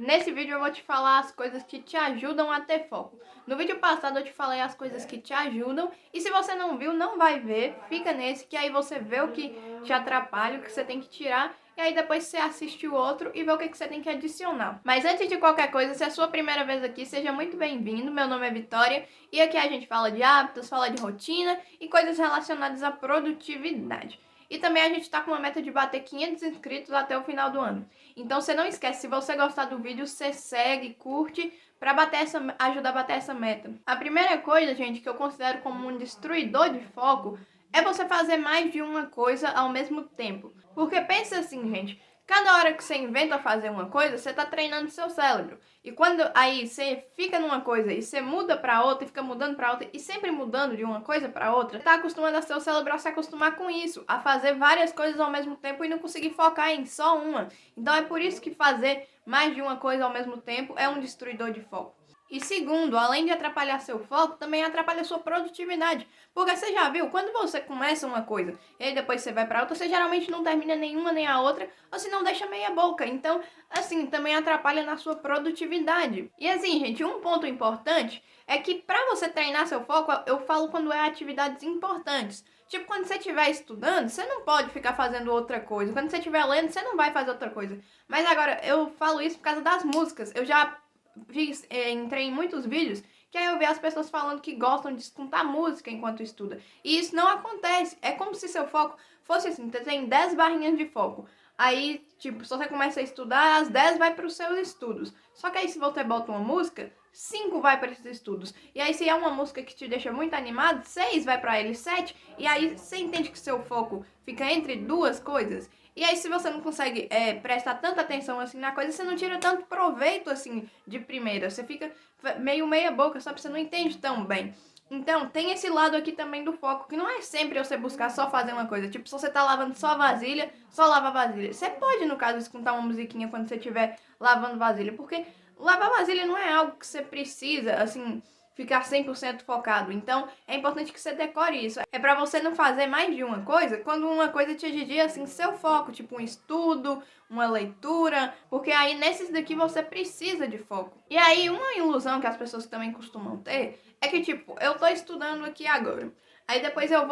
Nesse vídeo eu vou te falar as coisas que te ajudam a ter foco. No vídeo passado eu te falei as coisas que te ajudam e se você não viu, não vai ver, fica nesse que aí você vê o que te atrapalha, o que você tem que tirar e aí depois você assiste o outro e vê o que você tem que adicionar. Mas antes de qualquer coisa, se é a sua primeira vez aqui, seja muito bem-vindo. Meu nome é Vitória e aqui a gente fala de hábitos, fala de rotina e coisas relacionadas à produtividade. E também a gente está com uma meta de bater 500 inscritos até o final do ano. Então você não esquece, se você gostar do vídeo, você segue, curte, para ajudar a bater essa meta. A primeira coisa, gente, que eu considero como um destruidor de foco é você fazer mais de uma coisa ao mesmo tempo. Porque pensa assim, gente, cada hora que você inventa fazer uma coisa, você está treinando seu cérebro. E quando aí você fica numa coisa e você muda para outra e fica mudando para outra e sempre mudando de uma coisa para outra, tá acostumando a seu cérebro a se acostumar com isso, a fazer várias coisas ao mesmo tempo e não conseguir focar em só uma. Então é por isso que fazer mais de uma coisa ao mesmo tempo é um destruidor de foco. E segundo, além de atrapalhar seu foco, também atrapalha sua produtividade. Porque você já viu, quando você começa uma coisa e aí depois você vai para outra, você geralmente não termina nenhuma nem a outra, ou se não deixa meia boca. Então, assim, também atrapalha na sua produtividade. E assim, gente, um ponto importante é que para você treinar seu foco, eu falo quando é atividades importantes. Tipo, quando você estiver estudando, você não pode ficar fazendo outra coisa. Quando você estiver lendo, você não vai fazer outra coisa. Mas agora, eu falo isso por causa das músicas. Eu já entrei em muitos vídeos que aí eu vi as pessoas falando que gostam de escutar música enquanto estuda. E isso não acontece. É como se seu foco fosse assim, você tem 10 barrinhas de foco. Aí, tipo, se você começa a estudar, as 10 vai para os seus estudos. Só que aí se você bota uma música, 5 vai para esses estudos. E aí se é uma música que te deixa muito animado, 6 vai para ele, 7. E aí você entende que seu foco fica entre duas coisas. E aí, se você não consegue prestar tanta atenção assim na coisa, você não tira tanto proveito assim de primeira. Você fica meio meia boca, sabe? Você não entende tão bem. Então, tem esse lado aqui também do foco, que não é sempre você buscar só fazer uma coisa. Tipo, se você tá lavando só vasilha, só lava vasilha. Você pode, no caso, escutar uma musiquinha quando você estiver lavando vasilha, porque lavar vasilha não é algo que você precisa, assim, ficar 100% focado. Então, é importante que você decore isso. É para você não fazer mais de uma coisa quando uma coisa te exigir, assim, seu foco, tipo um estudo, uma leitura, porque aí nesses daqui você precisa de foco. E aí, uma ilusão que as pessoas também costumam ter é que, tipo, eu tô estudando aqui agora. Aí depois eu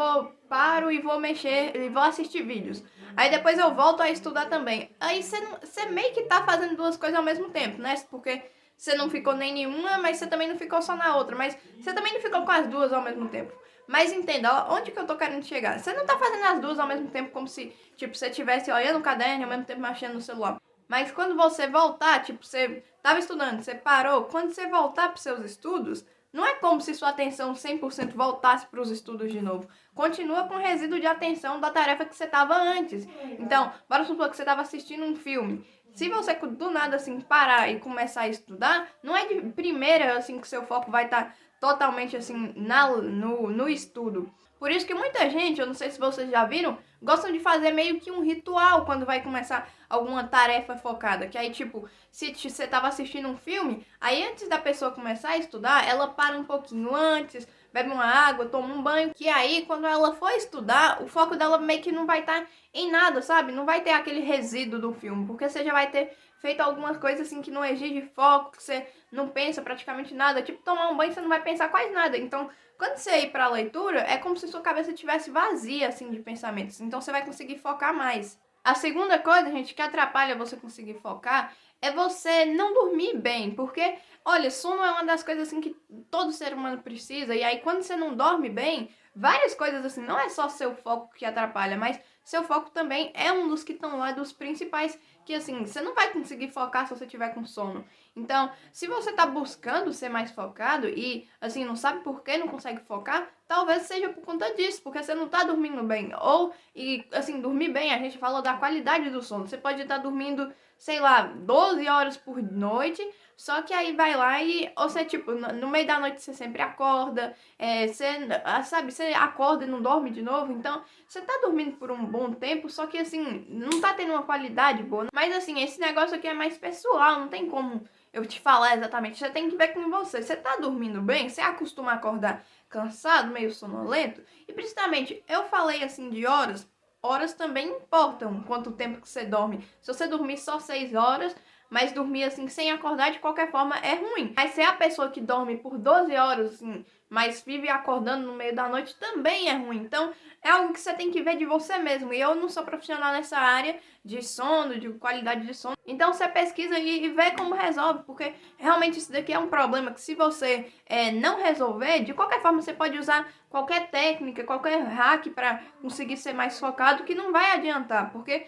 paro e vou mexer, e vou assistir vídeos. Aí depois eu volto a estudar também. Aí você meio que tá fazendo duas coisas ao mesmo tempo, né? Porque você não ficou nem nenhuma, mas você também não ficou só na outra. Mas você também não ficou com as duas ao mesmo tempo. Mas entenda, onde que eu tô querendo chegar? Você não tá fazendo as duas ao mesmo tempo como se, tipo, você estivesse olhando o caderno e ao mesmo tempo mexendo no celular. Mas quando você voltar, tipo, você tava estudando, você parou. Quando você voltar pros seus estudos, não é como se sua atenção 100% voltasse para os estudos de novo. Continua com resíduo de atenção da tarefa que você estava antes. Então, bora supor que você estava assistindo um filme. Se você do nada assim parar e começar a estudar, não é de primeira assim que seu foco vai estar totalmente assim no estudo. Por isso que muita gente, eu não sei se vocês já viram, gostam de fazer meio que um ritual quando vai começar alguma tarefa focada. Que aí, tipo, se você tava assistindo um filme, aí antes da pessoa começar a estudar, ela para um pouquinho antes, bebe uma água, toma um banho. Que aí, quando ela for estudar, o foco dela meio que não vai estar em nada, sabe? Não vai ter aquele resíduo do filme, porque você já vai ter feito algumas coisas assim que não exige foco, que você não pensa praticamente nada. Tipo, tomar um banho você não vai pensar quase nada. Então, quando você ir para a leitura, é como se sua cabeça estivesse vazia assim de pensamentos. Então você vai conseguir focar mais. A segunda coisa, gente, que atrapalha você conseguir focar é você não dormir bem, porque, olha, sono é uma das coisas assim que todo ser humano precisa, e aí quando você não dorme bem, várias coisas assim, não é só seu foco que atrapalha, mas seu foco também é um dos que estão lá, dos principais, que assim, você não vai conseguir focar se você tiver com sono. Então, se você tá buscando ser mais focado e, assim, não sabe por que não consegue focar, talvez seja por conta disso, porque você não tá dormindo bem. Ou, e assim, dormir bem, a gente fala da qualidade do sono. Você pode estar dormindo, sei lá, 12 horas por noite, só que aí vai lá e, ou você, tipo, no meio da noite você sempre acorda, você, sabe, você acorda e não dorme de novo, então você tá dormindo por um bom tempo, só que assim, não tá tendo uma qualidade boa. Mas assim, esse negócio aqui é mais pessoal, não tem como eu te falar exatamente, você tem que ver com você. Você tá dormindo bem? Você acostuma a acordar cansado, meio sonolento? E principalmente, eu falei assim de horas, horas também importam quanto tempo que você dorme. Se você dormir só 6 horas, mas dormir assim sem acordar de qualquer forma é ruim. Mas ser a pessoa que dorme por 12 horas, assim, mas vive acordando no meio da noite também é ruim. Então, é algo que você tem que ver de você mesmo. E eu não sou profissional nessa área de sono, de qualidade de sono. Então, você pesquisa e vê como resolve, porque realmente isso daqui é um problema que se você não resolver, de qualquer forma você pode usar qualquer técnica, qualquer hack para conseguir ser mais focado, que não vai adiantar, porque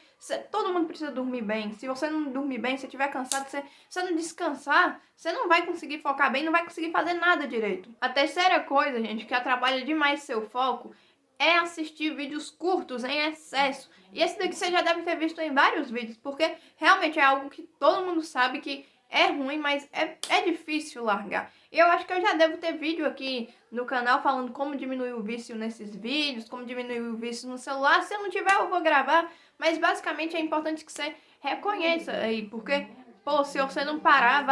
todo mundo precisa dormir bem. Se você não dormir bem, se estiver cansado, você não descansar, você não vai conseguir focar bem, não vai conseguir fazer nada direito. A terceira coisa, gente, que atrapalha demais seu foco é assistir vídeos curtos em excesso. E esse daqui você já deve ter visto em vários vídeos, porque realmente é algo que todo mundo sabe que é ruim, mas é difícil largar. E eu acho que eu já devo ter vídeo aqui no canal falando como diminuir o vício nesses vídeos, como diminuir o vício no celular. Se eu não tiver, eu vou gravar. Mas basicamente é importante que você reconheça aí, porque, pô, se você não parar,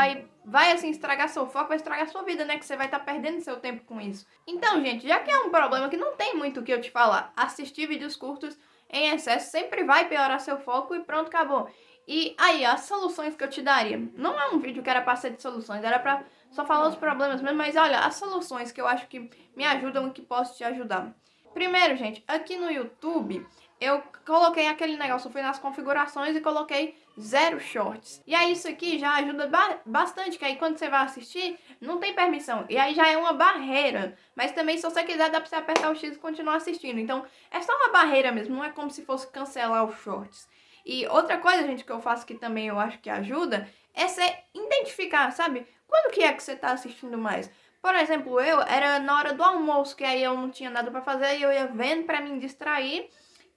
vai assim estragar seu foco, vai estragar sua vida, né? Que você vai estar perdendo seu tempo com isso. Então, gente, já que é um problema que não tem muito o que eu te falar, assistir vídeos curtos em excesso sempre vai piorar seu foco e pronto, acabou. E aí, as soluções que eu te daria. Não é um vídeo que era pra ser de soluções, era pra só falar os problemas mesmo, mas olha, as soluções que eu acho que me ajudam e que posso te ajudar. Primeiro, gente, aqui no YouTube, eu coloquei aquele negócio, eu fui nas configurações e coloquei 0 shorts. E aí isso aqui já ajuda bastante, que aí quando você vai assistir, não tem permissão. E aí já é uma barreira. Mas também, se você quiser, dá pra você apertar o X e continuar assistindo. Então, é só uma barreira mesmo, não é como se fosse cancelar os shorts. E outra coisa, gente, que eu faço que também eu acho que ajuda, é você identificar, sabe? Quando que é que você tá assistindo mais? Por exemplo, eu era na hora do almoço, que aí eu não tinha nada pra fazer e eu ia vendo pra me distrair.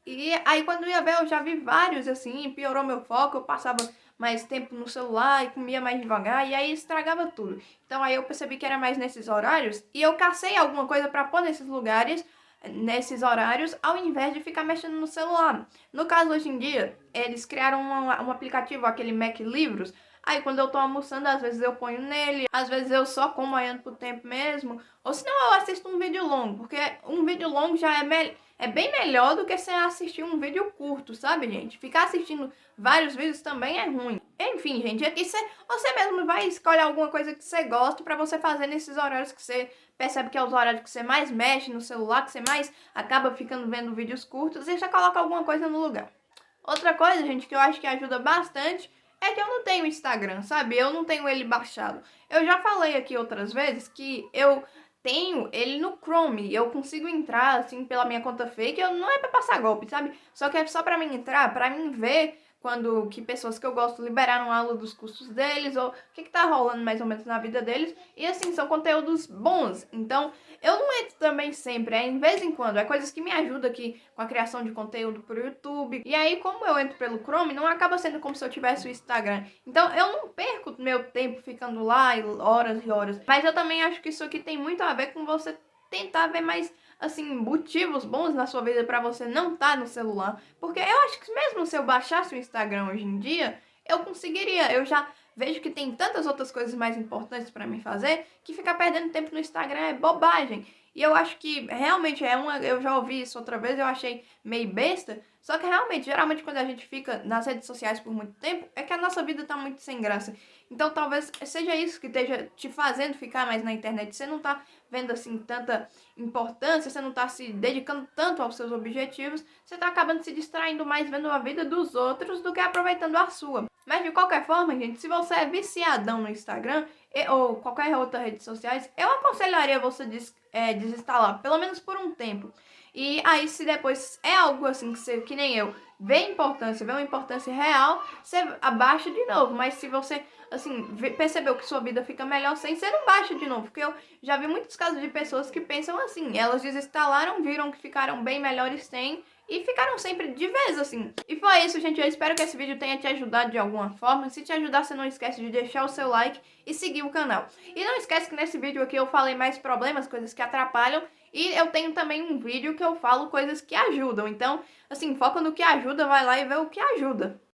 E aí quando eu ia ver, eu já vi vários assim, piorou meu foco, eu passava mais tempo no celular e comia mais devagar e aí estragava tudo. Então aí eu percebi que era mais nesses horários e eu cacei alguma coisa pra pôr nesses lugares, nesses horários, ao invés de ficar mexendo no celular. No caso, hoje em dia, eles criaram um aplicativo, aquele Mac Livros. Aí quando eu tô almoçando, às vezes eu ponho nele, às vezes eu só como olhando pro tempo mesmo, ou senão eu assisto um vídeo longo, porque um vídeo longo já é bem melhor do que você assistir um vídeo curto, sabe, gente? Ficar assistindo vários vídeos também é ruim. Enfim, gente, aqui você mesmo vai escolher alguma coisa que você gosta pra você fazer nesses horários que você percebe que é os horários que você mais mexe no celular, que você mais acaba ficando vendo vídeos curtos, e você coloca alguma coisa no lugar. Outra coisa, gente, que eu acho que ajuda bastante é que eu não tenho Instagram, sabe? Eu não tenho ele baixado. Eu já falei aqui outras vezes que eu tenho ele no Chrome. Eu consigo entrar, assim, pela minha conta fake. Eu, não é pra passar golpe, sabe? Só que é só pra mim entrar, pra mim ver quando que pessoas que eu gosto liberaram aula dos cursos deles, ou o que tá rolando mais ou menos na vida deles. E assim, são conteúdos bons. Então, eu não entro também sempre, é em vez em quando. É coisas que me ajudam aqui com a criação de conteúdo pro YouTube. E aí, como eu entro pelo Chrome, não acaba sendo como se eu tivesse o Instagram. Então, eu não perco meu tempo ficando lá horas e horas. Mas eu também acho que isso aqui tem muito a ver com você tentar ver mais, assim, motivos bons na sua vida pra você não estar no celular. Porque eu acho que mesmo se eu baixasse o Instagram hoje em dia, eu conseguiria. Eu já vejo que tem tantas outras coisas mais importantes pra mim fazer, que ficar perdendo tempo no Instagram é bobagem. E eu acho que realmente eu já ouvi isso outra vez, eu achei meio besta. Só que realmente, geralmente quando a gente fica nas redes sociais por muito tempo, é que a nossa vida tá muito sem graça. Então talvez seja isso que esteja te fazendo ficar mais na internet. Você não tá vendo assim tanta importância, você não tá se dedicando tanto aos seus objetivos, você tá acabando se distraindo mais vendo a vida dos outros do que aproveitando a sua. Mas de qualquer forma, gente, se você é viciadão no Instagram ou qualquer outra rede social, eu aconselharia você desinstalar, pelo menos por um tempo. E aí, se depois é algo assim que você, que nem eu, vê uma importância real, você abaixa de novo. Mas se você, assim, percebeu que sua vida fica melhor sem, você não baixa de novo. Porque eu já vi muitos casos de pessoas que pensam assim, elas desinstalaram, viram que ficaram bem melhores sem, e ficaram sempre de vez, assim. E foi isso, gente. Eu espero que esse vídeo tenha te ajudado de alguma forma. Se te ajudar, você não esquece de deixar o seu like e seguir o canal. E não esquece que nesse vídeo aqui eu falei mais problemas, coisas que atrapalham. E eu tenho também um vídeo que eu falo coisas que ajudam. Então, assim, foca no que ajuda, vai lá e vê o que ajuda.